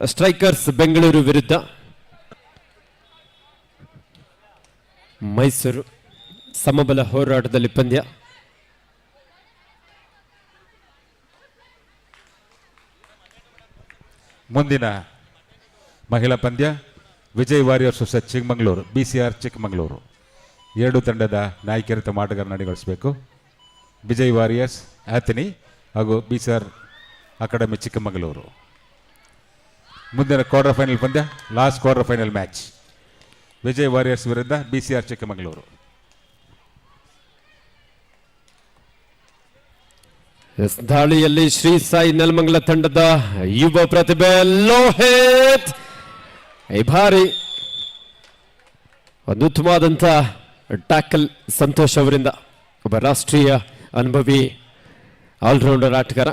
Strikers Bengaluru ವಿರುದ್ಧ ಮೈಸೂರು ಸಮಬಲ ಹೋರಾಟದಲ್ಲಿ ಪಂದ್ಯ. ಮುಂದಿನ ಮಹಿಳಾ ಪಂದ್ಯ ವಿಜಯ್ ವಾರಿಯರ್ಸ್ ವರ್ಸಸ್ ಚಿಕ್ಕಮಗಳೂರು, ಬಿಸಿಆರ್ ಚಿಕ್ಕಮಗಳೂರು. ಎರಡು ತಂಡದ ನಾಯಕಿಯರು ತಮ್ಮ ಆಟಗಾರರನ್ನು ಅಣಿಗೊಳಿಸಬೇಕು. ವಿಜಯ್ ವಾರಿಯರ್ಸ್ ಆತನಿ ಹಾಗೂ ಬಿಸಿಆರ್ ಅಕಾಡೆಮಿ ಚಿಕ್ಕಮಗಳೂರು. ಮುಂದಿನ ಕ್ವಾರ್ಟರ್ ಫೈನಲ್ ಪಂದ್ಯ, last quarter final match, Vijay warriors ವಿರುದ್ಧ ಬಿಸಿಆರ್ ಚಿಕ್ಕಮಗಳೂರು. ದಾಳಿಯಲ್ಲಿ ಶ್ರೀ ಸಾಯಿ ನೆಲಮಂಗಲ ತಂಡದ ಯುವ ಪ್ರತಿಭೆ ಲೋಹಿತ್ ಈ ಬಾರಿ ಒಂದು ಉತ್ತಮವಾದಂಥ ಟ್ಯಾಕಲ್ ಸಂತೋಷ್ ಅವರಿಂದ, ಒಬ್ಬ ರಾಷ್ಟ್ರೀಯ ಅನುಭವಿ ಆಲ್ರೌಂಡರ್ ಆಟಗಾರ.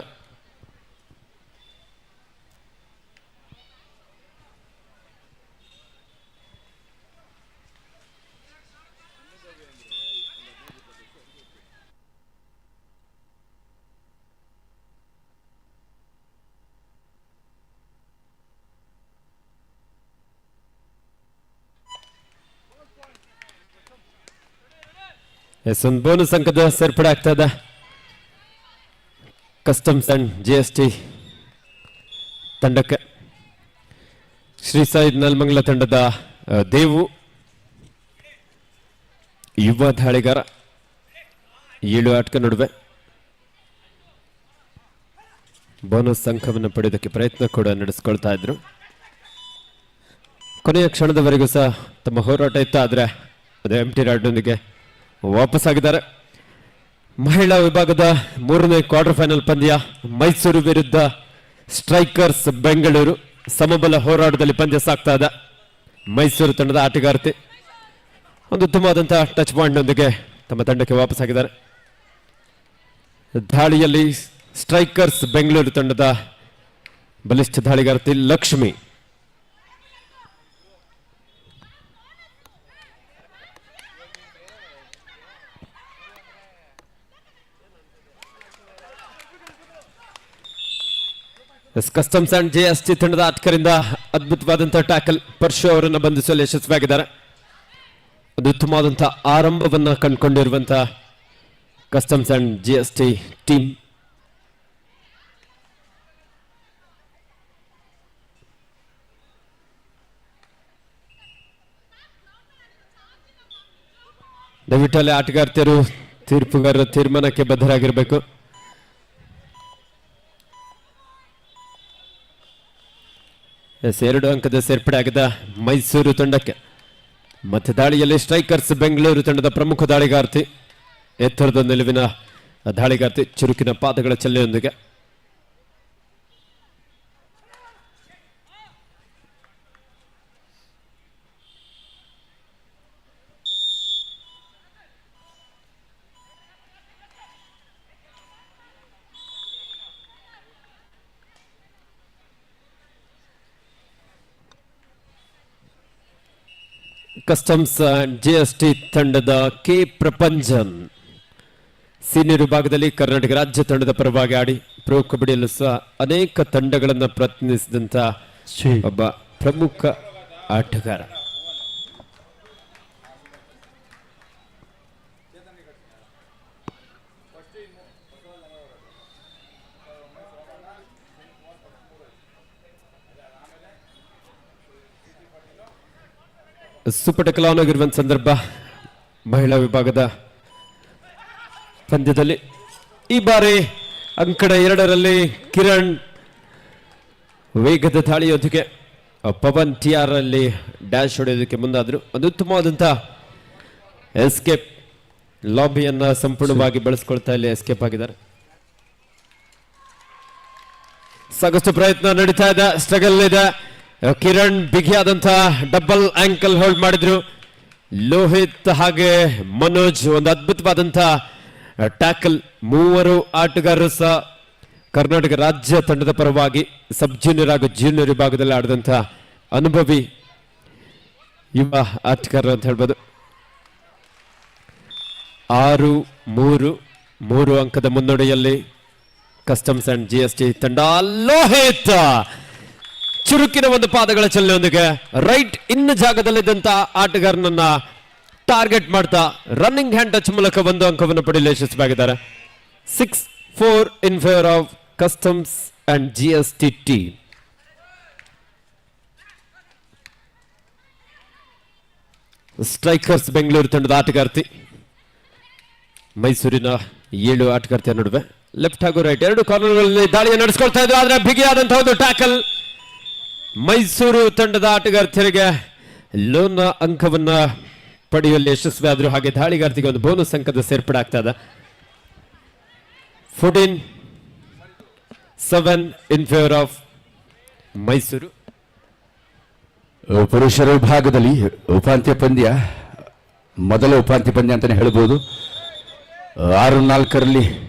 ಒಂದು ಬೋನಸ್ ಅಂಕದ ಸೇರ್ಪಡೆ ಆಗ್ತಾ ಇದೆ ಕಸ್ಟಮ್ಸ್ ಅಂಡ್ GST ತಂಡಕ್ಕೆ. ಶ್ರೀ ಸಾಯಿ ನೆಲಮಂಗಲ ತಂಡದ ದೇವು ಯುವ ದಾಳಿಗಾರ, 7 ಆಟದ ನಡುವೆ ಬೋನಸ್ ಅಂಕವನ್ನು ಪಡೆಯೋದಕ್ಕೆ ಪ್ರಯತ್ನ ಕೂಡ ನಡೆಸ್ಕೊಳ್ತಾ ಇದ್ರು. ಕೊನೆಯ ಕ್ಷಣದವರೆಗೂ ಸಹ ತಮ್ಮ ಹೋರಾಟ ಇತ್ತು, ಆದರೆ ಅದು ಎಂಟಿ ರಾಡ್ನೊಂದಿಗೆ ವಾಪಸ್ ಆಗಿದ್ದಾರೆ. ಮಹಿಳಾ ವಿಭಾಗದ 3ನೇ ಕ್ವಾರ್ಟರ್ ಫೈನಲ್ ಪಂದ್ಯ, ಮೈಸೂರು ವಿರುದ್ಧ ಸ್ಟ್ರೈಕರ್ಸ್ ಬೆಂಗಳೂರು. ಸಮಬಲ ಹೋರಾಟದಲ್ಲಿ ಪಂದ್ಯ ಸಾಗ್ತಾ ಇದೆ. ಮೈಸೂರು ತಂಡದ ಆಟಗಾರ್ತಿ ಒಂದು ಉತ್ತಮವಾದಂತಹ ಟಚ್ ಪಾಯಿಂಟ್ನೊಂದಿಗೆ ತಮ್ಮ ತಂಡಕ್ಕೆ ವಾಪಸ್ ಆಗಿದ್ದಾರೆ. ದಾಳಿಯಲ್ಲಿ ಸ್ಟ್ರೈಕರ್ಸ್ ಬೆಂಗಳೂರು ತಂಡದ ಬಲಿಷ್ಠ ದಾಳಿಗಾರ್ತಿ ಲಕ್ಷ್ಮಿ. ಕಸ್ಟಮ್ಸ್ ಅಂಡ್ GST ತಂಡದ ಆಟಗಾರರಿಂದ ಅದ್ಭುತವಾದಂತಹ ಟ್ಯಾಕಲ್, ಪರ್ಶು ಅವರನ್ನು ಬಂಧಿಸಲು ಯಶಸ್ವಿಯಾಗಿದ್ದಾರೆ. ಒಂದು ಉತ್ತಮವಾದಂತಹ ಆರಂಭವನ್ನು ಕಂಡುಕೊಂಡಿರುವಂತಹ ಕಸ್ಟಮ್ಸ್ ಅಂಡ್ GST ಟೀಮ್. ದಯವಿಟ್ಟು ಅಲ್ಲಿ ಆಟಗಾರ್ತಿಯರು ತೀರ್ಪುಗಾರರ ತೀರ್ಮಾನಕ್ಕೆ ಬದ್ಧರಾಗಿರಬೇಕು. ಎರಡು ಅಂಕದ ಸೇರ್ಪಡೆ ಆಗಿದ ಮೈಸೂರು ತಂಡಕ್ಕೆ. ಮತ್ತೆ ದಾಳಿಯಲ್ಲಿ ಸ್ಟ್ರೈಕರ್ಸ್ ಬೆಂಗಳೂರು ತಂಡದ ಪ್ರಮುಖ ದಾಳಿಗಾರ್ತಿ, ಎತ್ತರದ ನಿಲುವಿನ ದಾಳಿಗಾರ್ತಿ, ಚುರುಕಿನ ಪಾದಗಳ ಚಲ್ಲೆಯೊಂದಿಗೆ. ಕಸ್ಟಮ್ಸ್ GST ತಂಡದ ಕೆ ಪ್ರಪಂಚನ್ ಸೀನಿಯರ್ ವಿಭಾಗದಲ್ಲಿ ಕರ್ನಾಟಕ ರಾಜ್ಯ ತಂಡದ ಪರವಾಗಿ ಆಡಿ ಪ್ರೊ ಕಬಡ್ಡಿಯಲ್ಲೂ ಸಹ ಅನೇಕ ತಂಡಗಳನ್ನು ಪ್ರತಿನಿಧಿಸಿದಂತ ಒಬ್ಬ ಪ್ರಮುಖ ಆಟಗಾರ. ಸುಪಟಕಲ್ ಆನ್ ಆಗಿರುವಂತ ಸಂದರ್ಭ ಮಹಿಳಾ ವಿಭಾಗದ ಪಂದ್ಯದಲ್ಲಿ ಈ ಬಾರಿ ಅಂಕಣ 2ರಲ್ಲಿ ಕಿರಣ್ ವೇಗದ ದಾಳಿಯೊಂದಿಗೆ ಪವನ್ TR ಅಲ್ಲಿ ಡ್ಯಾಶ್ ಹೊಡೆಯೋದಕ್ಕೆ ಮುಂದಾದ್ರು. ಒಂದು ಉತ್ತಮವಾದಂತಹ ಎಸ್ಕೇಪ್ ಲಾಬಿಯನ್ನ ಸಂಪೂರ್ಣವಾಗಿ ಬಳಸ್ಕೊಳ್ತಾ ಇಲ್ಲಿ ಎಸ್ಕೇಪ್ ಆಗಿದ್ದಾರೆ. ಸಾಕಷ್ಟು ಪ್ರಯತ್ನ ನಡೀತಾ ಇದೆ, ಸ್ಟ್ರಗಲ್ ಇದೆ. ಕಿರಣ್ ಬಿಗಿಯಾದಂತಹ ಡಬಲ್ ಆಂಕಲ್ ಹೋಲ್ಡ್ ಮಾಡಿದ್ರು. ಲೋಹಿತ್ ಹಾಗೆ ಮನೋಜ್ ಒಂದು ಅದ್ಭುತವಾದಂತಹ ಟ್ಯಾಕಲ್. 3 ಆಟಗಾರರು ಸಹ ಕರ್ನಾಟಕ ರಾಜ್ಯ ತಂಡದ ಪರವಾಗಿ ಸಬ್ ಜೂನಿಯರ್ ಹಾಗೂ ಜೂನಿಯರ್ ವಿಭಾಗದಲ್ಲಿ ಆಡಿದಂತಹ ಅನುಭವಿ ಯುವ ಆಟಗಾರರು ಅಂತ ಹೇಳ್ಬೋದು. 6-3 ಅಂಕದ ಮುನ್ನಡೆಯಲ್ಲಿ ಕಸ್ಟಮ್ಸ್ ಅಂಡ್ GST ತಂಡ. ಲೋಹಿತ್ ಚುರುಕಿನ ಒಂದು ಪಾದಗಳ ಚಲನೆಯೊಂದಿಗೆ ರೈಟ್ ಇನ್ ಜಾಗದಲ್ಲಿದ್ದಂತ ಆಟಗಾರನನ್ನ ಟಾರ್ಗೆಟ್ ಮಾಡ್ತಾ ರನ್ನಿಂಗ್ ಹ್ಯಾಂಡ್ ಟಚ್ ಮೂಲಕ ಒಂದು ಅಂಕವನ್ನು ಪಡೆಯಲು ಯಶಸ್ವಿಯಾಗಿದ್ದಾರೆ. 6-4 in favour of customs and GST team. Strikers Bengaluru ತಂಡದ ಆಟಗಾರ್ತಿ, ಮೈಸೂರಿನ 7 ಆಟಗಾರ್ತಿಯ ನಡುವೆ ಲೆಫ್ಟ್ ಹಾಗೂ ರೈಟ್ ಎರಡು ಕಾರ್ನರ್ಗಳಲ್ಲಿ ದಾಳಿಯನ್ನು ನಡೆಸಿಕೊಳ್ತಾ ಇದ್ರು. ಆದ್ರೆ ಬಿಗಿಯಾದಂತಹ ಒಂದು ಟ್ಯಾಕಲ್ ಮೈಸೂರು ತಂಡದ ಆಟಗಾರ್ತಿಯರಿಗೆ ಲೋನ ಅಂಕವನ್ನ ಪಡೆಯುವಲ್ಲಿ ಯಶಸ್ವಿಯಾದರು. ಹಾಗೆ ದಾಳಿಗಾರ್ತಿಗೆ ಒಂದು ಬೋನಸ್ ಅಂಕದ ಸೇರ್ಪಡೆ ಆಗ್ತಾ ಇದೆ. 14-7 ಇನ್ ಫೇವರ್ ಆಫ್ ಮೈಸೂರು. ಪುರುಷರ ವಿಭಾಗದಲ್ಲಿ ಉಪಾಂತ್ಯ ಪಂದ್ಯ, ಮೊದಲ ಉಪಾಂತ್ಯ ಪಂದ್ಯ ಅಂತಲೇ ಹೇಳ್ಬೋದು. 6-4ರಲ್ಲಿ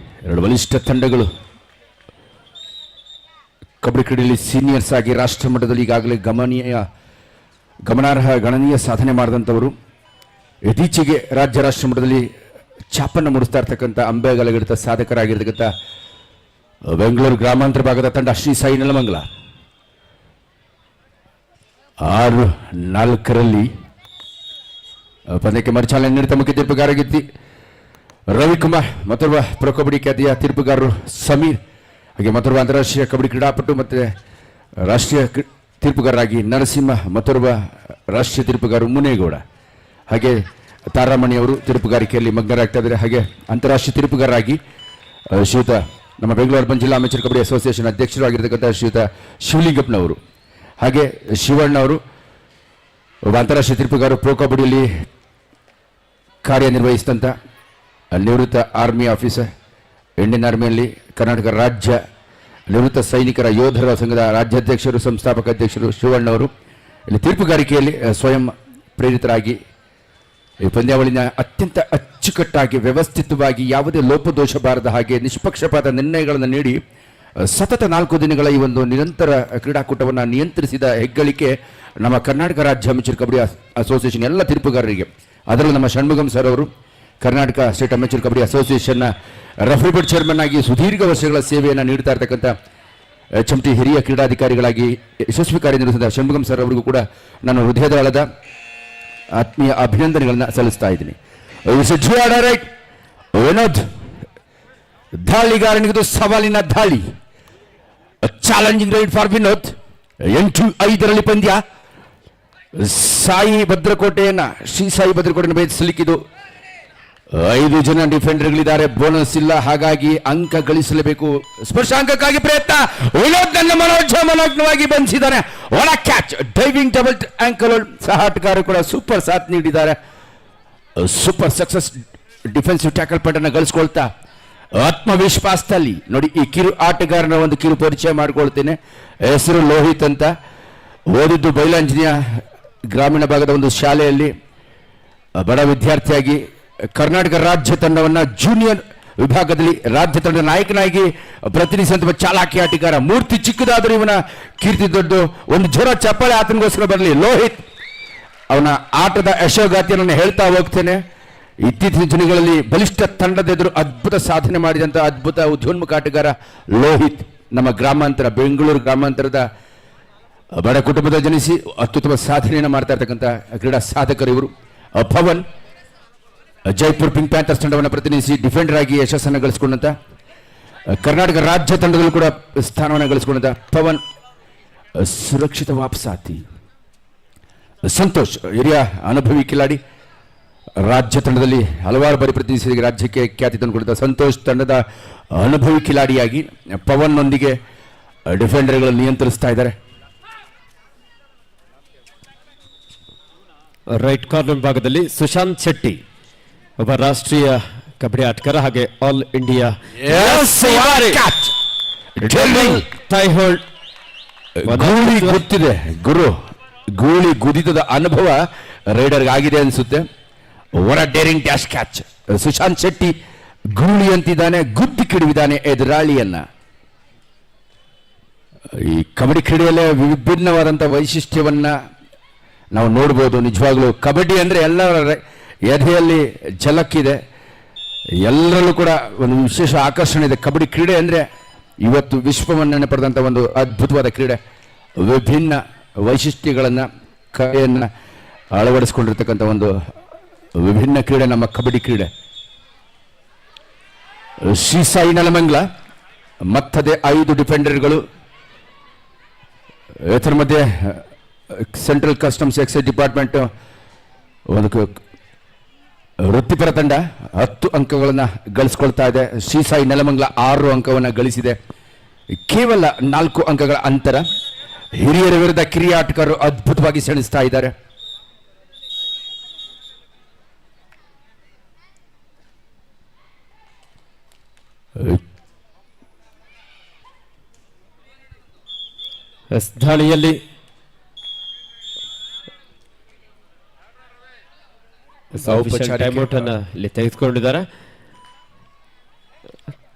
ಎರಡು ಬಲಿಷ್ಠ ತಂಡಗಳು ಕಬಡ್ಡಿ ಕ್ರೀಡೆಯಲ್ಲಿ ಸೀನಿಯರ್ಸ್ ಆಗಿ ರಾಷ್ಟ್ರ ಮಟ್ಟದಲ್ಲಿ ಈಗಾಗಲೇ ಗಣನೀಯ ಸಾಧನೆ ಮಾಡಿದಂಥವರು. ಇತ್ತೀಚೆಗೆ ರಾಜ್ಯ ರಾಷ್ಟ್ರ ಮಟ್ಟದಲ್ಲಿ ಛಾಪನ್ನು ಮೂಡಿಸ್ತಾ ಇರ್ತಕ್ಕಂಥ ಅಂಬೆಗಾಲುಗಳಿತ ಸಾಧಕರಾಗಿರ್ತಕ್ಕಂಥ ಬೆಂಗಳೂರು ಗ್ರಾಮಾಂತರ ಭಾಗದ ತಂಡ ಶ್ರೀ ಸಾಯಿ ನೆಲಮಂಗಲ. 6-4ರಲ್ಲಿ ಪಂದ್ಯಕ್ಕೆ ಮರುಚಾಲನೆ ನೀಡುತ್ತಾ ಮುಖ್ಯ ತೀರ್ಪುಗಾರಗಿತ್ತಿ ರವಿಕುಮಾರ್, ಮತ್ತೊಬ್ಬ ಪ್ರೊ ಕಬಡ್ಡಿ ಖ್ಯಾತಿಯ ತೀರ್ಪುಗಾರರು ಸಮೀರ್, ಹಾಗೆ ಮತ್ತೊಬ್ಬ ಅಂತಾರಾಷ್ಟ್ರೀಯ ಕಬಡ್ಡಿ ಕ್ರೀಡಾಪಟು ಮತ್ತು ರಾಷ್ಟ್ರೀಯ ತೀರ್ಪುಗಾರರಾಗಿ ನರಸಿಂಹ, ಮತ್ತೊಬ್ಬ ರಾಷ್ಟ್ರೀಯ ತೀರ್ಪುಗಾರರು ಮುನೇಗೌಡ, ಹಾಗೆ ತಾರಾಮಣಿ ಅವರು ತೀರ್ಪುಗಾರಿಕೆಯಲ್ಲಿ ಮಗ್ನರಾಗ್ತಾ ಇದ್ದಾರೆ. ಹಾಗೆ ಅಂತಾರಾಷ್ಟ್ರೀಯ ತೀರ್ಪುಗಾರರಾಗಿ ಶ್ರೀಯುತ ನಮ್ಮ ಬೆಂಗಳೂರು ಅರ್ಬನ್ ಜಿಲ್ಲಾ ಅಮೇಚರ್ ಕಬಡ್ಡಿ ಅಸೋಸಿಯೇಷನ್ ಅಧ್ಯಕ್ಷರು ಆಗಿರ್ತಕ್ಕಂಥ ಶ್ರೀಯುತ ಶಿವಲಿಂಗಪ್ಪನವರು, ಹಾಗೆ ಶಿವಣ್ಣ ಅವರು ಒಬ್ಬ ಅಂತಾರಾಷ್ಟ್ರೀಯ ತೀರ್ಪುಗಾರರು, ಪ್ರೋ ಕಬಡ್ಡಿಯಲ್ಲಿ ಕಾರ್ಯನಿರ್ವಹಿಸಿದಂಥ ನಿವೃತ್ತ ಆರ್ಮಿ ಆಫೀಸರ್, ಇಂಡಿಯನ್ ಆರ್ಮಿಯಲ್ಲಿ ಕರ್ನಾಟಕ ರಾಜ್ಯ ನಿವೃತ್ತ ಸೈನಿಕರ ಯೋಧರ ಸಂಘದ ರಾಜ್ಯಾಧ್ಯಕ್ಷರು, ಸಂಸ್ಥಾಪಕ ಅಧ್ಯಕ್ಷರು ಶಿವಣ್ಣವರು ಇಲ್ಲಿ ತೀರ್ಪುಗಾರಿಕೆಯಲ್ಲಿ ಸ್ವಯಂ ಪ್ರೇರಿತರಾಗಿ ಈ ಪಂದ್ಯಾವಳಿನ ಅತ್ಯಂತ ಅಚ್ಚುಕಟ್ಟಾಗಿ ವ್ಯವಸ್ಥಿತವಾಗಿ ಯಾವುದೇ ಲೋಪದೋಷ ಬಾರದ ಹಾಗೆ ನಿಷ್ಪಕ್ಷಪಾತ ನಿರ್ಣಯಗಳನ್ನು ನೀಡಿ ಸತತ 4 ದಿನಗಳ ಈ ಒಂದು ನಿರಂತರ ಕ್ರೀಡಾಕೂಟವನ್ನು ನಿಯಂತ್ರಿಸಿದ ಹೆಗ್ಗಳಿಕೆ ನಮ್ಮ ಕರ್ನಾಟಕ ರಾಜ್ಯ ಅಮೇಚರ್ ಕಬಡ್ಡಿ ಅಸೋಸಿಯೇಷನ್ ಎಲ್ಲ ತೀರ್ಪುಗಾರರಿಗೆ, ಅದರಲ್ಲೂ ನಮ್ಮ ಷಣ್ಮುಗಂ ಸರ್ ಅವರು ಕರ್ನಾಟಕ ಸ್ಟೇಟ್ ಅಮೇಚರ್ ಕಬಡ್ಡಿ ಅಸೋಸಿಯೇಷನ್ನ ರೆಫರಿ ಬೋರ್ಡ್ ಚೇರ್ಮನ್ ಆಗಿ ಸುದೀರ್ಘ ವರ್ಷಗಳ ಸೇವೆಯನ್ನು ನೀಡ್ತಾ ಇರ್ತಕ್ಕಂಥ HMT ಹಿರಿಯ ಕ್ರೀಡಾಧಿಕಾರಿಗಳಾಗಿ ಯಶಸ್ವಿ ಕಾರ್ಯನಿರ್ವಹಿಸಿದ ಷಣ್ಮುಗಂ ಸರ್ ಅವರಿಗೂ ಕೂಡ ನಾನು ಹೃದಯದ ಆತ್ಮೀಯ ಅಭಿನಂದನೆಗಳನ್ನು ಸಲ್ಲಿಸ್ತಾ ಇದ್ದೀನಿ. ವಿನೋದ್ ದಾಳಿಗಾರನಿಗಿದು ಸವಾಲಿನ ದಾಳಿ, ಚಾಲೆಂಜಿಂಗ್ ರೈಡ್ ಫಾರ್ ವಿನೋದ್. 8-5ರಲ್ಲಿ ಪಂದ್ಯ. ಸಾಯಿ ಭದ್ರಕೋಟೆಯನ್ನ ಶ್ರೀ ಸಾಯಿ ಭದ್ರಕೋಟೆಯನ್ನು ಭೇದಿಸಲಿಕ್ಕಿದು 5 ಜನ ಡಿಫೆಂಡರ್ಗಳಿದ್ದಾರೆ, ಬೋನಸ್ ಇಲ್ಲ, ಹಾಗಾಗಿ ಅಂಕ ಗಳಿಸಲೇಬೇಕು. ಸ್ಪರ್ಶಾಂಕಕ್ಕಾಗಿ ಪ್ರಯತ್ನ, ವಿನೋದ್ ನನ್ನ ಮನೋಜ್ಞವಾಗಿ ಬಂಧಿಸಿದ್ದಾನೆ. ಒಳ ಕ್ಯಾಚ್, ಡೈವಿಂಗ್ ಡಬಲ್ ಆಂಕಲ್ ಸಹ ಆಟಗಾರರು ಕೂಡ ಸೂಪರ್ ಸಾಥ್ ನೀಡಿದ್ದಾರೆ. ಸೂಪರ್ ಸಕ್ಸಸ್ ಡಿಫೆನ್ಸಿವ್ ಟ್ಯಾಕಲ್ ಪಟ್ಟನ್ನು ಗಳಿಸ್ಕೊಳ್ತಾ ಆತ್ಮವಿಶ್ವಾಸದಲ್ಲಿ ನೋಡಿ. ಈ ಕಿರು ಆಟಗಾರನ ಒಂದು ಕಿರು ಪರಿಚಯ ಮಾಡಿಕೊಳ್ತೇನೆ. ಹೆಸರು ಲೋಹಿತ್ ಅಂತ, ಓದಿದ್ದು ಬೈಲಾಂಜನೇಯ ಗ್ರಾಮೀಣ ಭಾಗದ ಒಂದು ಶಾಲೆಯಲ್ಲಿ ಬಡ ವಿದ್ಯಾರ್ಥಿಯಾಗಿ ಕರ್ನಾಟಕ ರಾಜ್ಯ ತಂಡವನ್ನು ಜೂನಿಯರ್ ವಿಭಾಗದಲ್ಲಿ ರಾಜ್ಯ ತಂಡದ ನಾಯಕನಾಗಿ ಪ್ರತಿನಿಧಿಸಿದಂಥ ಚಾಲಾಕಿ ಆಟಗಾರ. ಮೂರ್ತಿ ಚಿಕ್ಕದಾದರೂ ಇವನ ಕೀರ್ತಿ ದೊಡ್ಡ. ಒಂದು ಜೋರ ಚಪ್ಪಾಳೆ ಆತನಿಗೋಸ್ಕರ ಬರಲಿ. ಲೋಹಿತ್ ಅವನ ಆಟದ ಯಶೋಗಾತಿಯನ್ನು ಹೇಳ್ತಾ ಹೋಗ್ತೇನೆ. ಇತ್ತೀಚಿನ ದಿನಗಳಲ್ಲಿ ಬಲಿಷ್ಠ ತಂಡದ ಎದುರು ಅದ್ಭುತ ಸಾಧನೆ ಮಾಡಿದಂಥ ಅದ್ಭುತ ಉದ್ಯೋನ್ಮುಖ ಆಟಗಾರ ಲೋಹಿತ್. ನಮ್ಮ ಗ್ರಾಮಾಂತರ, ಬೆಂಗಳೂರು ಗ್ರಾಮಾಂತರದ ಬಡ ಕುಟುಂಬದ ಜನಿಸಿ ಅತ್ಯುತ್ತಮ ಸಾಧನೆಯನ್ನು ಮಾಡ್ತಾ ಇರ್ತಕ್ಕಂಥ ಕ್ರೀಡಾ ಸಾಧಕರು ಇವರು. ಪವನ್ ಜೈಪುರ್ ಪಿಂಕ್ ಪ್ಯಾಂಥರ್ಸ್ ತಂಡವನ್ನು ಪ್ರತಿನಿಧಿಸಿ ಡಿಫೆಂಡರ್ ಆಗಿ ಯಶಸ್ಸನ್ನು ಗಳಿಸಿಕೊಂಡಂತ, ಕರ್ನಾಟಕ ರಾಜ್ಯ ತಂಡದಲ್ಲೂ ಕೂಡ ಸ್ಥಾನವನ್ನು ಗಳಿಸಿಕೊಂಡಂತ ಪವನ್ ಸುರಕ್ಷಿತ ವಾಪಸಾತಿ. ಸಂತೋಷ್ ಹಿರಿಯ ಅನುಭವಿ ಕಿಲಾಡಿ, ರಾಜ್ಯ ತಂಡದಲ್ಲಿ ಹಲವಾರು ಬಾರಿ ಪ್ರತಿನಿಧಿಸಿ ರಾಜ್ಯಕ್ಕೆ ಖ್ಯಾತಿ ತಂದುಕೊಂಡಿದ್ದ ಸಂತೋಷ್ ತಂಡದ ಅನುಭವಿ ಕಿಲಾಡಿಯಾಗಿ ಪವನ್ನೊಂದಿಗೆ ಡಿಫೆಂಡರ್ಗಳನ್ನು ನಿಯಂತ್ರಿಸ್ತಾ ಇದ್ದಾರೆ. ರೈಟ್ ಕಾರ್ನರ್ ಭಾಗದಲ್ಲಿ ಸುಶಾಂತ್ ಶೆಟ್ಟಿ ಒಬ್ಬ ರಾಷ್ಟ್ರೀಯ ಕಬಡ್ಡಿ ಆಟಗಾರ, ಹಾಗೆ ಆಲ್ ಇಂಡಿಯಾ ಗೂಳಿ ಗೊತ್ತಿದೆ ಗುರು, ಗೂಳಿ ಗುದಿತದ ಅನುಭವ ರೈಡರ್ಗೆ ಆಗಿದೆ ಅನಿಸುತ್ತೆ. ಒರ daring dash catch. Sushant Shetty ಗೂಳಿ ಅಂತಿದ್ದಾನೆ, ಗುದ್ದಿ ಕಿಡಿವಿದ್ದಾನೆ ಎದುರಾಳಿಯನ್ನ. ಈ ಕಬಡ್ಡಿ ಕ್ರೀಡೆಯಲ್ಲೇ ವಿಭಿನ್ನವಾದಂಥ ವೈಶಿಷ್ಟ್ಯವನ್ನ ನಾವು ನೋಡ್ಬೋದು. ನಿಜವಾಗ್ಲೂ ಕಬಡ್ಡಿ ಅಂದರೆ ಎಲ್ಲರ ಎದೆಯಲ್ಲಿ ಝಲಕ್ಕಿದೆ, ಎಲ್ಲರಲ್ಲೂ ಕೂಡ ಒಂದು ವಿಶೇಷ ಆಕರ್ಷಣೆ ಇದೆ. ಕಬಡ್ಡಿ ಕ್ರೀಡೆ ಅಂದರೆ ಇವತ್ತು ವಿಶ್ವಮನ್ನಣೆ ಪಡೆದಂಥ ಒಂದು ಅದ್ಭುತವಾದ ಕ್ರೀಡೆ. ವಿಭಿನ್ನ ವೈಶಿಷ್ಟ್ಯಗಳನ್ನು ಕಲೆಯನ್ನು ಅಳವಡಿಸಿಕೊಂಡಿರ್ತಕ್ಕಂಥ ಒಂದು ವಿಭಿನ್ನ ಕ್ರೀಡೆ ನಮ್ಮ ಕಬಡ್ಡಿ ಕ್ರೀಡೆ. ಶ್ರೀ ಸಾಯಿ ನೆಲಮಂಗಲ ಮತ್ತದೇ 5 ಡಿಫೆಂಡರ್ಗಳು. ಇದರ ಮಧ್ಯೆ ಸೆಂಟ್ರಲ್ ಕಸ್ಟಮ್ಸ್ ಎಕ್ಸೈಸ್ ಡಿಪಾರ್ಟ್ಮೆಂಟ್ ಒಂದು ವೃತ್ತಿಪರ ತಂಡ 10 ಅಂಕಗಳನ್ನು ಗಳಿಸ್ಕೊಳ್ತಾ ಇದೆ. ಶ್ರೀ ಸಾಯಿ ನೆಲಮಂಗಲ 6 ಅಂಕವನ್ನು ಗಳಿಸಿದೆ. ಕೇವಲ 4 ಅಂಕಗಳ ಅಂತರ. ಹಿರಿಯರ ವಿರುದ್ಧ ಕಿರಿಯ ಆಟಗಾರರು ಅದ್ಭುತವಾಗಿ ಸೆಣಸ್ತಾ ಇದ್ದಾರೆ. ದಾಳಿಯಲ್ಲಿ ಟೈಮ್ಔಟ್ ಅನ್ನ ಇಲ್ಲಿ ತೆಗೆದುಕೊಂಡಿದ್ದಾರೆ.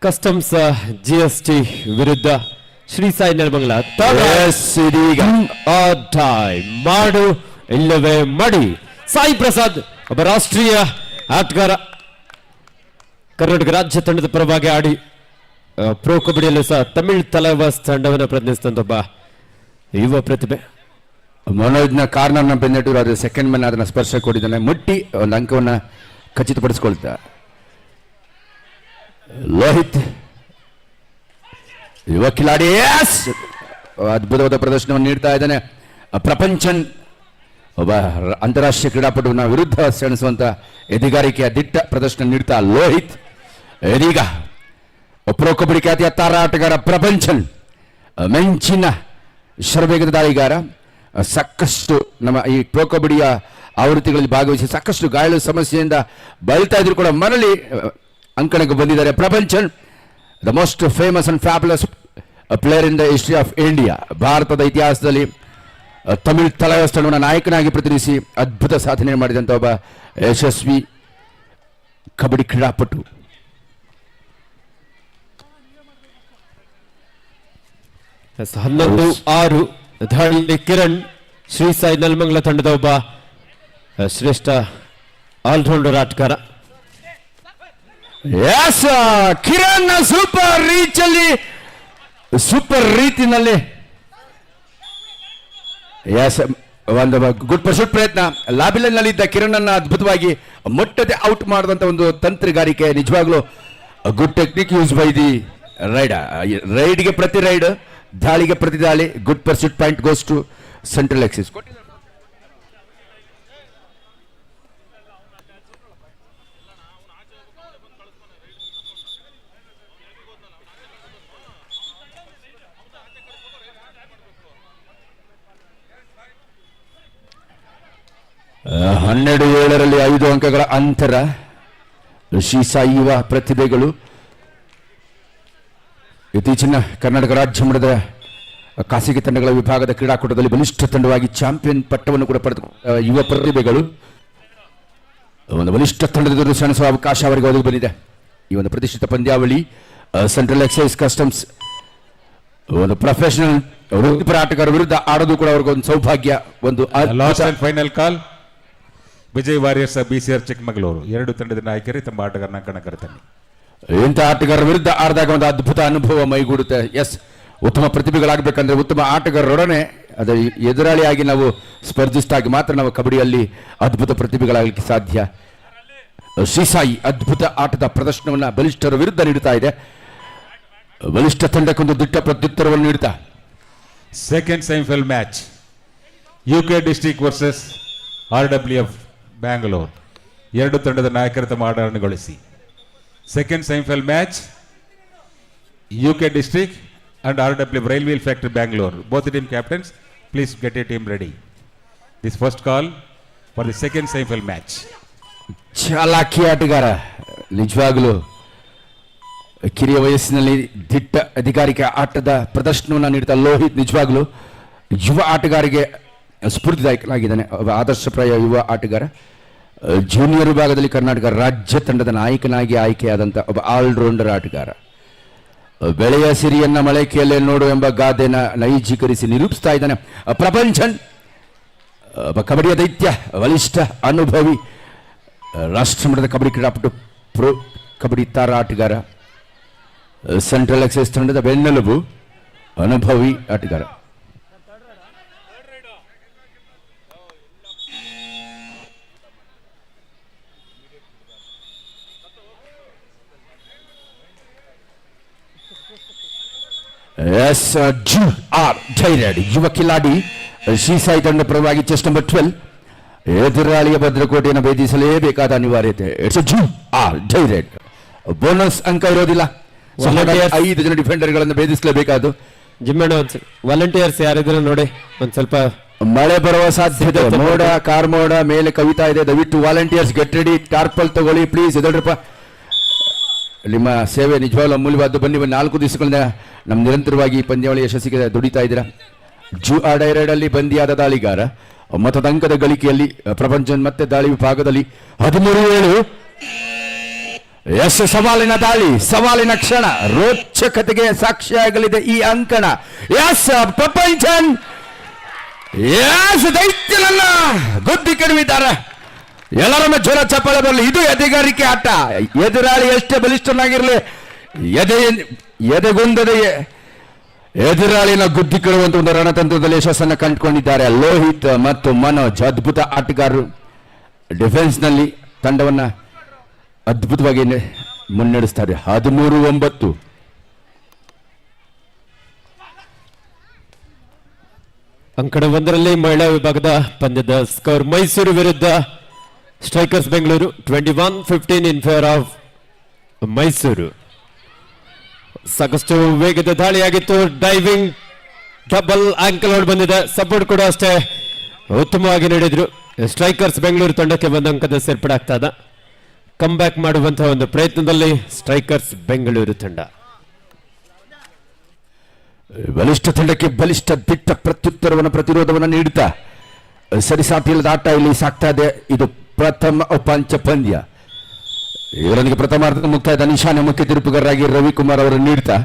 ಕಸ್ಟಮ್ಸ್ GST ವಿರುದ್ಧ ಶ್ರೀ ಸಾಯಿ ನೆಲಮಂಗಲ ಮಾಡು ಇಲ್ಲವೇ ಮಾಡಿ. ಸಾಯಿ ಪ್ರಸಾದ್ ಒಬ್ಬ ರಾಷ್ಟ್ರೀಯ ಆಟಗಾರ, ಕರ್ನಾಟಕ ರಾಜ್ಯ ತಂಡದ ಪರವಾಗಿ ಆಡಿ ಪ್ರೋ ಕಬಡ್ಡಿಯಲ್ಲೂ ಸಹ ತಮಿಳ್ ತಲವಾಸ್ ತಂಡವನ್ನು ಪ್ರತಿನಿಧಿಸಿದಂತ ಒಬ್ಬ ಯುವ ಪ್ರತಿಭೆ. ಮನೋಜ್ನ ಕಾರ್ನರ್ನ ಬೆನ್ನಟ್ಟಿರು, ಅದು ಸೆಕೆಂಡ್ ಮ್ಯಾನ್ ಅದನ್ನ ಸ್ಪರ್ಶ ಕೊಟ್ಟಿದ್ದಾನೆ. ಮುಟ್ಟಿ ಒಂದು ಅಂಕವನ್ನು ಖಚಿತಪಡಿಸಿಕೊಳ್ತಾ ಲೋಹಿತ್ ಯುವ ಕಿಲಾಡಿ ಅದ್ಭುತವಾದ ಪ್ರದರ್ಶನವನ್ನು ನೀಡ್ತಾ ಇದ್ದಾನೆ. ಪ್ರಪಂಚನ್ ಒಬ್ಬ ಅಂತಾರಾಷ್ಟ್ರೀಯ ಕ್ರೀಡಾಪಟುವಿನ ವಿರುದ್ಧ ಸೆಣಸುವಂತ ಎದಿಗಾರಿಕೆಯ ದಿಟ್ಟ ಪ್ರದರ್ಶನ ನೀಡ್ತಾ ಲೋಹಿತ್. ಇದೀಗ ಪ್ರೋ ಕಬಡ್ಡಿ ಖ್ಯಾತಿಯ ತಾರಾ ಆಟಗಾರ ಪ್ರಪಂಚನ್ ಮೆಂಚಿನ ಶರವೇಗದ ದಾಳಿಗಾರ. ಸಾಕಷ್ಟು ನಮ್ಮ ಈ ಪ್ರೋ ಕಬಡ್ಡಿಯ ಆವೃತ್ತಿಗಳಲ್ಲಿ ಭಾಗವಹಿಸಿ ಸಾಕಷ್ಟು ಗಾಯಾಳು ಸಮಸ್ಯೆಯಿಂದ ಬಳಲ್ತಾ ಇದ್ರು ಕೂಡ ಮರಳಿ ಅಂಕಣಕ್ಕೆ ಬಂದಿದ್ದಾರೆ Prapanjan. The most famous and fabulous player in the history of India. ಭಾರತದ ಇತಿಹಾಸದಲ್ಲಿ ತಮಿಳ್ ತಲವಾಸ್ ತಂಡವನ್ನು ನಾಯಕನಾಗಿ ಪ್ರತಿನಿಧಿಸಿ ಅದ್ಭುತ ಸಾಧನೆ ಮಾಡಿದಂಥ ಒಬ್ಬ ಯಶಸ್ವಿ ಕಬಡ್ಡಿ ಕ್ರೀಡಾಪಟು. ಎಸ್ 11-6 ದಾಳಿಯಲ್ಲಿ ಕಿರಣ್ ಶ್ರೀ ಸಾಯಿ ನೆಲಮಂಗಲ ತಂಡದ ಒಬ್ಬ ಶ್ರೇಷ್ಠ ಆಲ್ರೌಂಡರ್ ಆಟಗಾರ. ಎಸ್ ಕಿರಣ್ ಸೂಪರ್ ರೀಚ್ ಅಲ್ಲಿ ಸೂಪರ್ ರೀತಿನಲ್ಲಿ ಎಸ್ ಒಂದು ಗುಡ್ ಪರ್ಸೂಟ್ ಪ್ರಯತ್ನ. ಲಾಬಿಲಲ್ಲಿದ್ದ ಕಿರಣ್ ಅನ್ನ ಅದ್ಭುತವಾಗಿ ಮೊಟ್ಟದೆ ಔಟ್ ಮಾಡಿದಂತ ಒಂದು ತಂತ್ರಗಾರಿಕೆ. ನಿಜವಾಗ್ಲೂ good technique use by the ರೈಡ್ಗೆ ಪ್ರತಿ ರೈಡ್, ದಾಳಿಗೆ ಪ್ರತಿ ದಾಳಿ. Good pursuit point goes to central axis. ಹನ್ನೆರಡು 7ರಲ್ಲಿ 5 ಅಂಕಗಳ ಅಂತರ. ಶ್ರೀ ಸಾಯಿ ಯುವ ಪ್ರತಿಭೆಗಳು ಇತ್ತೀಚಿನ ಕರ್ನಾಟಕ ರಾಜ್ಯ ಮಟ್ಟದ ಖಾಸಗಿ ತಂಡಗಳ ವಿಭಾಗದ ಕ್ರೀಡಾಕೂಟದಲ್ಲಿ ಬಲಿಷ್ಠ ತಂಡವಾಗಿ ಚಾಂಪಿಯನ್ ಪಟ್ಟವನ್ನು ಕೂಡ ಪಡೆದ ಯುವ ಪ್ರತಿಭೆಗಳು ಒಂದು ಬಲಿಷ್ಠ ತಂಡದ ಎದುರು ಸೆಣಸುವ ಅವಕಾಶ ಅವರಿಗೆ ಒದಗಿ ಬಂದಿದೆ. ಈ ಒಂದು ಪ್ರತಿಷ್ಠಿತ ಪಂದ್ಯಾವಳಿ ಸೆಂಟ್ರಲ್ ಎಕ್ಸೈಸ್ ಕಸ್ಟಮ್ಸ್ ಒಂದು ಪ್ರೊಫೆಷನಲ್ ವೃತ್ತಿಪರ ಆಟಗಾರ ವಿರುದ್ಧ ಆಡೋದು ಕೂಡ ಅವ್ರಿಗೆ ಒಂದು ಸೌಭಾಗ್ಯ. ಒಂದು last and final call Vijay warriors BCR Chikkamagaluru. 2 ತಂಡದ ನಾಯಕರೇ ತಮ್ಮ ಆಟಗಾರನ ಕಣಕರ್ತಾನೆ. ಇಂಥ ಆಟಗಾರರ ವಿರುದ್ಧ ಆಡಿದಾಗ ಒಂದು ಅದ್ಭುತ ಅನುಭವ ಮೈಗೂಡುತ್ತೆ. ಎಸ್, ಉತ್ತಮ ಪ್ರತಿಭೆಗಳಾಗಬೇಕಂದ್ರೆ ಉತ್ತಮ ಆಟಗಾರರೊಡನೆ ಅದೇ ಎದುರಾಳಿಯಾಗಿ ನಾವು ಸ್ಪರ್ಧಿಸಿದಾಗ ಮಾತ್ರ ನಾವು ಕಬಡ್ಡಿಯಲ್ಲಿ ಅದ್ಭುತ ಪ್ರತಿಭೆಗಳಾಗಲಿಕ್ಕೆ ಸಾಧ್ಯ. ಶ್ರೀ ಸಾಯಿ ಅದ್ಭುತ ಆಟದ ಪ್ರದರ್ಶನವನ್ನು ಬಲಿಷ್ಠರ ವಿರುದ್ಧ ನೀಡುತ್ತಾ ಇದೆ. ಬಲಿಷ್ಠ ತಂಡಕ್ಕೊಂದು ದಿಟ್ಟ ಪ್ರತ್ಯುತ್ತರವನ್ನು ನೀಡುತ್ತಾ second semifinal match UK district versus RWF Bangalore. 2 ತಂಡದ ನಾಯಕರ ತಮ್ಮ ಆಟಗಾರನಗೊಳಿಸಿ. Second semifinal match UK district and RWF Railway Factory Bangalore. Both the team captains, please get your team ready. This first call for the second semi-final match. ಚಾಲಾಕಿ ಆಟಗಾರ, ನಿಜವಾಗಲೂ ಕಿರಿಯ ವಯಸ್ಸಿನಲ್ಲಿ ದಿಟ್ಟ ಅಧಿಕಾರಿಕ ಆಟದ ಪ್ರದರ್ಶನವನ್ನು ನೀಡುತ್ತಾ ಲೋಹಿತ್ ನಿಜವಾಗಲೂ ಯುವ ಆಟಗಾರಿಗೆ ಸ್ಫೂರ್ತಿದಾಯಕನಾಗಿದ್ದಾನೆ. ಒಬ್ಬ ಆದರ್ಶಪ್ರಾಯ ಯುವ ಆಟಗಾರ. ಜೂನಿಯರ್ ವಿಭಾಗದಲ್ಲಿ ಕರ್ನಾಟಕ ರಾಜ್ಯ ತಂಡದ ನಾಯಕನಾಗಿ ಆಯ್ಕೆಯಾದಂಥ ಒಬ್ಬ ಆಲ್ರೌಂಡರ್ ಆಟಗಾರ. ಬೆಳೆಯ ಸಿರಿಯನ್ನ ಮಳೆಕೆಯಲ್ಲೇ ನೋಡು ಎಂಬ ಗಾದೆನ ನೈಜೀಕರಿಸಿ ನಿರೂಪಿಸ್ತಾ ಇದ್ದಾನೆ ಪ್ರಪಂಚನ್. ಕಬಡ್ಡಿಯ ದೈತ್ಯ, ಬಲಿಷ್ಠ, ಅನುಭವಿ, ರಾಷ್ಟ್ರಮಟ್ಟದ ಕಬಡ್ಡಿ ಕ್ರೀಡಾಪಟು, ಪ್ರೋ ಕಬಡ್ಡಿ ತಾರಾ ಆಟಗಾರ, ಸೆಂಟ್ರಲ್ ಎಕ್ಸೈಸ್ ತಂಡದ ಬೆನ್ನೆಲುಬು, ಅನುಭವಿ ಆಟಗಾರ. ಎಸ್ ಆರ್ ಜೈರೆಡ್ ಯುವ ಕಿಲಾಡಿ ಶ್ರೀಸಾಯಿ ತಂಡ ಪರವಾಗಿ ಚೆಸ್ಟ್ ನಂಬರ್ 12 ಎದುರಾಳಿಯ ಭದ್ರಕೋಟೆಯನ್ನು ಭೇದಿಸಲೇಬೇಕಾದ ಅನಿವಾರ್ಯತೆ. It's R ಜೈರೆಡ್. ಬೋನಸ್ ಅಂಕ ಇರೋದಿಲ್ಲ. Volunteers. 5 ಜನ ಡಿಫೆಂಡರ್ಗಳನ್ನು ಭೇದಿಸಲೇಬೇಕಾದ್ದು. ಜಿಮ್ಮಣ್ಣ ವಾಲಂಟಿಯರ್ಸ್ ಯಾರಿದ್ರು ನೋಡಿ ಒಂದ್ ಸ್ವಲ್ಪ ಮಳೆ ಬರುವ ಸಾಧ್ಯತೆ. ಮೋಡ ಕಾರ್ಮೋಡ ಮೇಲೆ ಕವಿತಾ ಇದೆ. ದಯವಿಟ್ಟು ವಾಲಂಟಿಯರ್ಸ್ ಗೆಟ್ ರೆಡಿ. ಟಾರ್ಪಲ್ ತಗೊಳ್ಳಿ ಪ್ಲೀಸ್. ಎದೊಡ್ರಪ್ಪ, ನಿಮ್ಮ ಸೇವೆ ನಿಜವಾಗ್ಲೂ ಅಮೂಲ್ಯವಾದ್ದು. ಬನ್ನಿ 4 ದಿವಸಗಳಿಂದ ನಮ್ಮ ನಿರಂತರವಾಗಿ ಪಂದ್ಯಾವಳಿ ಯಶಸ್ಸಿಗೆ ದುಡಿತಾ ಇದ್ದೀರಾ. ಡೈರೆಡ್ ಅಲ್ಲಿ ಬಂದಿಯಾದ ದಾಳಿಗಾರ ಮತದಂಕದ ಗಳಿಕೆಯಲ್ಲಿ ಪ್ರಪಂಚ ಮತ್ತೆ ದಾಳಿ ವಿಭಾಗದಲ್ಲಿ 13-7. ಎಸ್, ಸವಾಲಿನ ದಾಳಿ, ಸವಾಲಿನ ಕ್ಷಣ, ರೋಚಕತೆಗೆ ಸಾಕ್ಷಿಯಾಗಲಿದೆ ಈ ಅಂಕಣ. ಎಸ್, ಪ್ರಪಂಚನ್ ದೈತ್ಯನನ್ನ ಗುದ್ದಿ ಕೆಡವಿದ್ದಾರೆ. ಎಲ್ಲರನ್ನ ಜ್ವರ ಚಪ್ಪಾಳೆ ಬರಲಿ. ಇದು ಎದೆಗಾರಿಕೆ ಆಟ. ಎದುರಾಳಿ ಎಷ್ಟೇ ಬಲಿಷ್ಠನಾಗಿರಲಿ, ಎದೆಗುಂದದೆ ಎದುರಾಳಿನ ಗುದ್ದಿ ಕೆಡುವಂತ ಒಂದು ರಣತಂತ್ರದಲ್ಲಿ ಯಶಸ್ಸನ್ನು ಕಂಡುಕೊಂಡಿದ್ದಾರೆ ಲೋಹಿತ್ ಮತ್ತು ಮನೋಜ್. ಅದ್ಭುತ ಆಟಗಾರರು. ಡಿಫೆನ್ಸ್ ನಲ್ಲಿ ತಂಡವನ್ನ ಅದ್ಭುತವಾಗಿ ಮುನ್ನಡೆಸ್ತಾರೆ. 13-9. ಅಂಕಣ 1ರಲ್ಲಿ ಮಹಿಳಾ ವಿಭಾಗದ ಪಂದ್ಯದ ಸ್ಕೋರ್ ಮೈಸೂರು ವಿರುದ್ಧ strikers Bengaluru 21-15 in favour of Mysuru. ಸಾಕಷ್ಟು ವೇಗದ ದಾಳಿಯಾಗಿತ್ತು. ಡೈವಿಂಗ್ ಡಬಲ್ ಆಂಕಲ್ ಹೊಡ್ ಬಂದಿದೆ. ಸಪೋರ್ಟ್ ಕೂಡ ಅಷ್ಟೇ ಉತ್ತಮವಾಗಿ ನೀಡಿದ್ರು. ಸ್ಟ್ರೈಕರ್ಸ್ ಬೆಂಗಳೂರು ತಂಡಕ್ಕೆ ಒಂದು ಅಂಕದ ಸೇರ್ಪಡೆ ಆಗ್ತಾ ಇದೆ. ಕಮ್ ಬ್ಯಾಕ್ ಮಾಡುವಂತಹ ಒಂದು ಪ್ರಯತ್ನದಲ್ಲಿ ಸ್ಟ್ರೈಕರ್ಸ್ ಬೆಂಗಳೂರು ತಂಡ. ಬಲಿಷ್ಠ ತಂಡಕ್ಕೆ ಬಲಿಷ್ಠ ದಿಟ್ಟ ಪ್ರತ್ಯುತ್ತರವನ್ನು ಪ್ರತಿರೋಧವನ್ನು ನೀಡುತ್ತಾ ಸರಿಸಾಟಿಲ್ಲದ ಆಟ ಇಲ್ಲಿ ಸಾಕ್ತಾ ಇದೆ. ಇದು ಪ್ರಥಮ ಪಂಚ ಪಂದ್ಯ. ಇವರೊಂದಿಗೆ ಪ್ರಥಮಾರ್ಧದ ಮುಕ್ತಾಯದ ನಿಶಾನೆ ಮುಖ್ಯ ತೀರ್ಪುಗಾರರಾಗಿ ರವಿಕುಮಾರ್ ಅವರು ನೀಡುತ್ತಾ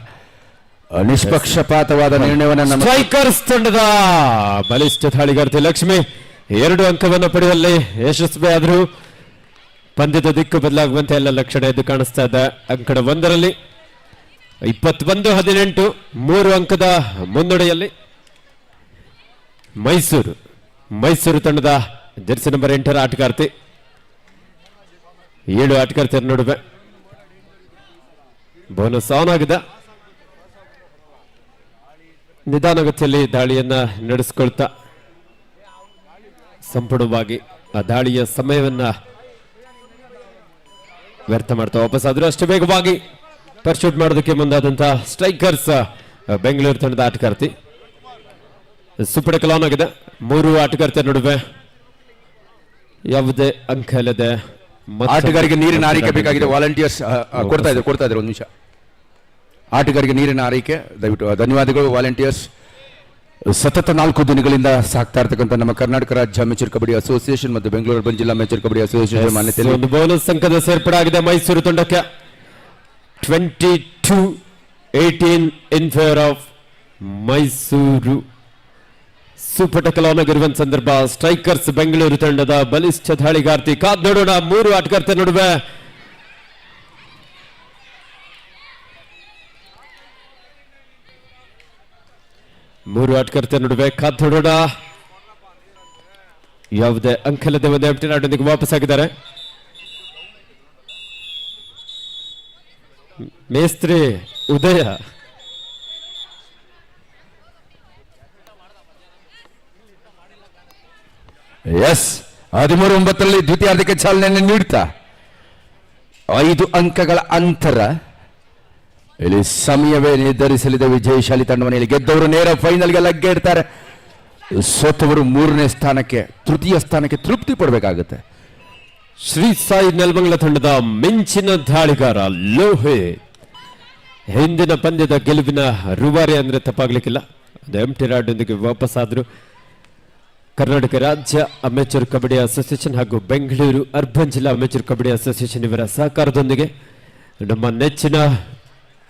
ನಿಷ್ಪಕ್ಷಪಾತವಾದ ನಿರ್ಣಯವನ್ನು ಸ್ಟ್ರೈಕರ್ಸ್ ತಂಡದ ಬಲಿಷ್ಠ ದಾಳಿಗಾರ್ತಿ ಲಕ್ಷ್ಮಿ 2 ಅಂಕವನ್ನು ಪಡೆಯುವಲ್ಲಿ ಯಶಸ್ವಿ ಆದರೂ ಪಂದ್ಯದ ದಿಕ್ಕು ಬದಲಾಗುವಂತೆ ಎಲ್ಲ ಲಕ್ಷಣ ಎದ್ದು ಕಾಣಿಸ್ತಾ ಇದೆ. ಅಂಕಣ 1ರಲ್ಲಿ 21-18 3 ಅಂಕದ ಮುನ್ನಡೆಯಲ್ಲಿ ಮೈಸೂರು ತಂಡದ ಜೆರ್ಸಿ ನಂಬರ್ 8ರ ಆಟಗಾರ್ತಿ. 7 ಆಟಗಾರ್ತಿಯರ ನಡುವೆ ಬೋನಸ್ ಆನ್ ಆಗಿದೆ. ನಿಧಾನಗತಿಯಲ್ಲಿ ದಾಳಿಯನ್ನ ನಡೆಸಿಕೊಳ್ತಾ ಸಂಪೂರ್ಣವಾಗಿ ಆ ದಾಳಿಯ ಸಮಯವನ್ನ ವ್ಯರ್ಥ ಮಾಡ್ತಾ ವಾಪಸ್ ಆದ್ರೂ ಅಷ್ಟು ವೇಗವಾಗಿ ಪರ್ಶೂಟ್ ಮಾಡೋದಕ್ಕೆ ಮುಂದಾದಂತಹ ಸ್ಟ್ರೈಕರ್ಸ್ ಬೆಂಗಳೂರು ತಂಡದ ಆಟಗಾರ್ತಿ. ಸೂಪರ್ ಕಲಾನ್ ಆಗಿದೆ. 3 ಆಟಗಾರ್ತಿಯ ನಡುವೆ ಯಾವುದೇ ಅಂಕ ಇಲ್ಲದೆ ಆಟಗಾರರಿಗೆ ನೀರಿನ ಆರೈಕೆ ಬೇಕಾಗಿದೆ. ವಾಲಂಟಿಯರ್ಸ್ ಕೊಡ್ತಾ ಇದ್ದಾರೆ. ಒಂದು ನಿಮಿಷ. ಆಟಗಾರರಿಗೆ ನೀರಿನ ಆರೈಕೆ ದಯವಿಟ್ಟು. ಧನ್ಯವಾದಗಳು ವಾಲಂಟಿಯರ್ಸ್. ಸತತ 4 ದಿನಗಳಿಂದ ಸಾಕ್ತಾ ಇರ್ತಕ್ಕಂಥ ನಮ್ಮ ಕರ್ನಾಟಕ ರಾಜ್ಯ ಅಮೆಚೂರ್ ಕಬಡ್ಡಿ ಅಸೋಸಿಯೇಷನ್ ಮತ್ತು ಬೆಂಗಳೂರು ಅರ್ಬನ್ ಜಿಲ್ಲಾ ಅಮೆಚೂರ್ ಕಬಡ್ಡಿ ಅಸೋಸಿಯೇಷನ್ ಮಾನ್ಯತೆಯಲ್ಲಿ ಒಂದು ಬೋನಸ್ ಅಂಕದ ಸೇರ್ಪಡೆ ಆಗಿದೆ ಮೈಸೂರು ತಂಡಕ್ಕೆ. 22-18 in favour of Mysuru. Super tackle on ಆಗಿರುವಂತ ಸಂದರ್ಭ. ಸ್ಟ್ರೈಕರ್ಸ್ ಬೆಂಗಳೂರು ತಂಡದ ಬಲಿಷ್ಠ ದಾಳಿಗಾರ್ತಿ. ಕಾದ್ ನೋಡೋಣ 3 ಆಟಗಾರ್ತಿಯ ನಡುವೆ ಕಾದ್ ನೋಡೋಣ. ಯಾವುದೇ ಅಂಕಲದೆ ಒಂದು ಎಂಟಿ ನಾಡೊಂದಿಗೆ ವಾಪಸ್ ಆಗಿದ್ದಾರೆ. ಮೇಸ್ತ್ರಿ ಉದಯ ಎಸ್ 13-9ರಲ್ಲಿ ದ್ವಿತೀಯಾರ್ಧಕ್ಕೆ ಚಾಲನೆಯನ್ನು ನೀಡುತ್ತಾ 5 ಅಂಕಗಳ ಅಂತರ. ಇಲ್ಲಿ ಸಮಯವೇ ನಿರ್ಧರಿಸಲಿದೆ ವಿಜಯಶಾಲಿ ತಂಡವನ್ನು. ಇಲ್ಲಿ ಗೆದ್ದವರು ನೇರ ಫೈನಲ್ಗೆ ಲಗ್ಗೆ ಇಡ್ತಾರೆ. ಸೋತವರು 3ನೇ ಸ್ಥಾನಕ್ಕೆ, ತೃತೀಯ ಸ್ಥಾನಕ್ಕೆ ತೃಪ್ತಿ ಪಡಬೇಕಾಗುತ್ತೆ. ಶ್ರೀ ಸಾಯಿ ನೆಲಮಂಗಲ ತಂಡದ ಮಿಂಚಿನ ದಾಳಿಗಾರ ಲೋಹಿತ್ ಹಿಂದಿನ ಪಂದ್ಯದ ಗೆಲುವಿನ ರೂವಾರಿ ಅಂದ್ರೆ ತಪ್ಪಾಗ್ಲಿಕ್ಕಿಲ್ಲ. ಅದು ಎಂಟಿ ರಾಡ್ನೊಂದಿಗೆ ವಾಪಸ್ ಆದ್ರು. ಕರ್ನಾಟಕ ರಾಜ್ಯ ಅಮೆಚೂರ್ ಕಬಡ್ಡಿ ಅಸೋಸಿಯೇಷನ್ ಹಾಗೂ ಬೆಂಗಳೂರು ಅರ್ಬನ್ ಜಿಲ್ಲಾ ಅಮೆಚೂರ್ ಕಬಡ್ಡಿ ಅಸೋಸಿಯೇಷನ್ ಇವರ ಸಹಕಾರದೊಂದಿಗೆ ನಮ್ಮ ನೆಚ್ಚಿನ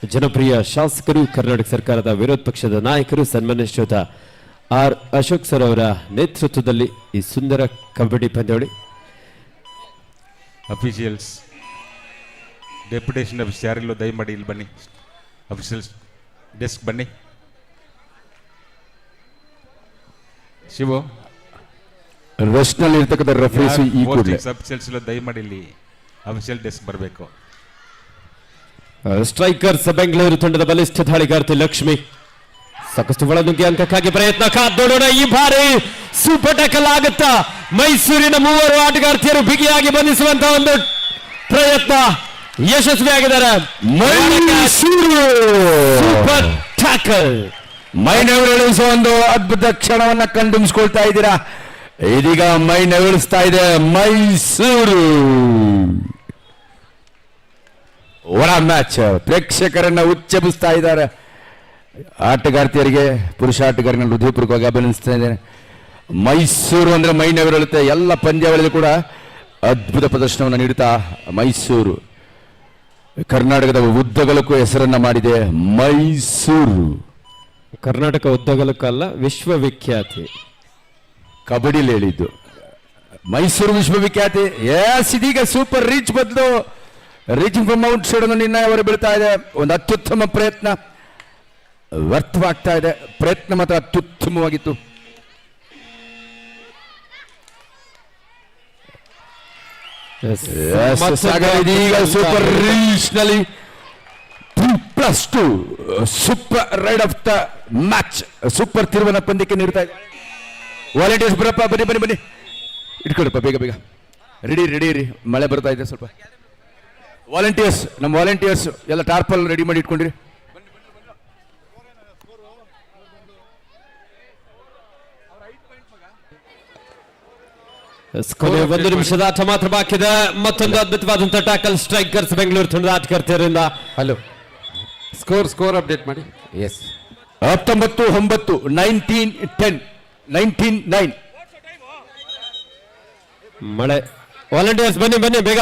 ಜನಪ್ರಿಯ ಶಾಸಕರು, ಕರ್ನಾಟಕ ಸರ್ಕಾರದ ವಿರೋಧ ಪಕ್ಷದ ನಾಯಕರು, ಸನ್ಮಾನ್ಯ ಶ್ರೀಯುತ ಆರ್ ಅಶೋಕ್ ಸರ್ ಅವರ ನೇತೃತ್ವದಲ್ಲಿ ಈ ಸುಂದರ ಕಬಡ್ಡಿ ಪಂದ್ಯಾವಳಿ. ಅಫಿಷಿಯಲ್ಸ್ ಡೆಪ್ಯುಟೇಷನ್ ಆಫೀಸ್ ಯಾರಿಲ್ಲೋ ದಯಮಾಡಿ ಇಲ್ಲಿ ಬನ್ನಿ. ಅಫಿಷಿಯಲ್ಸ್ ಡೆಸ್ಕ್ ಬನ್ನಿ. ಶಿವು ರೆಸ್ಟ್ ನಲ್ಲಿ ಇರ್ತಕ್ಕಂಥ ರೆಫ್ರೀಸ್ ಈ ಕೂಡಲೇ ಅಫಿಷಿಯಲ್ಸ್ ದಯಮಾಡಿ ಇಲ್ಲಿ ಅಫಿಷಿಯಲ್ ಡೆಸ್ಕ್ ಬರಬೇಕು. ಸ್ಟ್ರೈಕರ್ಸ್ ಬೆಂಗಳೂರು ತಂಡದ ಬಲಿಷ್ಠ ದಾಳಿಗಾರ್ತಿ ಲಕ್ಷ್ಮಿ ಸಾಕಷ್ಟು ಒಳನುಗ್ಗಿ ಅಂಕಕ್ಕಾಗಿ ಪ್ರಯತ್ನ ಕಾದೋಡೋಣ. ಈ ಬಾರಿ ಸೂಪರ್ ಟ್ಯಾಕಲ್ ಆಗುತ್ತಾ? ಮೈಸೂರಿನ ಮೂವರು ಆಟಗಾರ್ತಿಯರು ಬಿಗಿಯಾಗಿ ಬಂಧಿಸುವಂತಹ ಒಂದು ಪ್ರಯತ್ನ ಯಶಸ್ವಿಯಾಗಿದ್ದಾರೆ. ಮೈಸೂರು ಸೂಪರ್ ಟ್ಯಾಕಲ್ ಮೈ ನವಿಳಿಸುವ ಒಂದು ಅದ್ಭುತ ಕ್ಷಣವನ್ನ ಕಂಡುಮಿಸ್ಕೊಳ್ತಾ ಇದ್ದೀರಾ. ಇದೀಗ ಮೈ ನವಿಳಿಸ್ತಾ ಇದೆ ಮೈಸೂರು. ಹೊರ ಮ್ಯಾಚ್ ಪ್ರೇಕ್ಷಕರನ್ನ ಉಚ್ಚಬಿಸ್ತಾ ಇದ್ದಾರೆ. ಆಟಗಾರ್ತಿಯರಿಗೆ, ಪುರುಷ ಆಟಗಾರನ ಹೃದಯಪೂರ್ವಕವಾಗಿ ಅಭಿನಂದಿಸ್ತಾ ಇದ್ದೇನೆ. ಮೈಸೂರು ಅಂದ್ರೆ ಮೈ ನವಿರಳುತ್ತೆ. ಎಲ್ಲ ಪಂದ್ಯಾವಳಿಯಲ್ಲಿ ಕೂಡ ಅದ್ಭುತ ಪ್ರದರ್ಶನವನ್ನು ನೀಡುತ್ತಾ ಮೈಸೂರು ಕರ್ನಾಟಕದ ಉದ್ದಗಲಕ್ಕೂ ಹೆಸರನ್ನ ಮಾಡಿದೆ. ಮೈಸೂರು ಕರ್ನಾಟಕ ಉದ್ದಗಲಕ್ಕಲ್ಲ, ವಿಶ್ವವಿಖ್ಯಾತಿ. ಕಬಡ್ಡಿಲಿ ಹೇಳಿದ್ದು ಮೈಸೂರು ವಿಶ್ವವಿಖ್ಯಾತಿ. ಇದೀಗ ಸೂಪರ್ ರೀಚ್ ಬದಲು ರೀಚಿಂಗ್ ಫ್ರಮ್ ಔಟ್ ಸೈಡ್ ಅನ್ನು ನಿರ್ಣಯವರು ಬೀಳ್ತಾ ಇದೆ. ಒಂದು ಅತ್ಯುತ್ತಮ ಪ್ರಯತ್ನ ವ್ಯರ್ಥವಾಗ್ತಾ ಇದೆ. ಪ್ರಯತ್ನ ಮಾತ್ರ ಅತ್ಯುತ್ತಮವಾಗಿತ್ತು. ಇದೀಗ ಸೂಪರ್ ರೀಚ್ ನಲ್ಲಿ 3+2 super raid of the match. Super ತಿರುವನ್ನ ಪಂದ್ಯಕ್ಕೆ ನೀಡ್ತಾ ಇದೆ. ವಾಲಂಟಿಯರ್ಸ್ ಬರಪ್ಪ, ಬನ್ನಿ ಬನ್ನಿ ಬನ್ನಿ, ಇಟ್ಕೊಡಪ್ಪ ಬೇಗ ಬೇಗ. ರೆಡಿ ರೆಡಿ ರೀ, ಮಳೆ ಬರ್ತಾ ಇದೆ ಸ್ವಲ್ಪ. ವಾಲಂಟಿಯರ್ಸ್, ನಮ್ಮ ವಾಲಂಟಿಯರ್ಸ್ ಎಲ್ಲ ಟಾರ್ಪಲ್ ರೆಡಿ ಮಾಡಿ ಇಟ್ಕೊಂಡ್ರಿ. ಒಂದು ನಿಮಿಷದ ಆಟ ಮಾತ್ರ ಬಾಕಿ ಇದೆ. ಮತ್ತೊಂದು ಅದ್ಭುತವಾದಂತಹ ಟ್ಯಾಕಲ್ ಸ್ಟ್ರೈಕರ್ಸ್ ಬೆಂಗಳೂರು ತಂಡದ ಆಟಗಾರ್ತಿಯರಿಂದ. ಹಲೋ, ಸ್ಕೋರ್ ಅಪ್ಡೇಟ್ ಮಾಡಿ. ಎಸ್, 19-9 19-10 19-9. ಮಳೆ. ವಾಲಂಟಿಯರ್ಸ್ ಬನ್ನಿ ಬನ್ನಿ ಬೇಗ.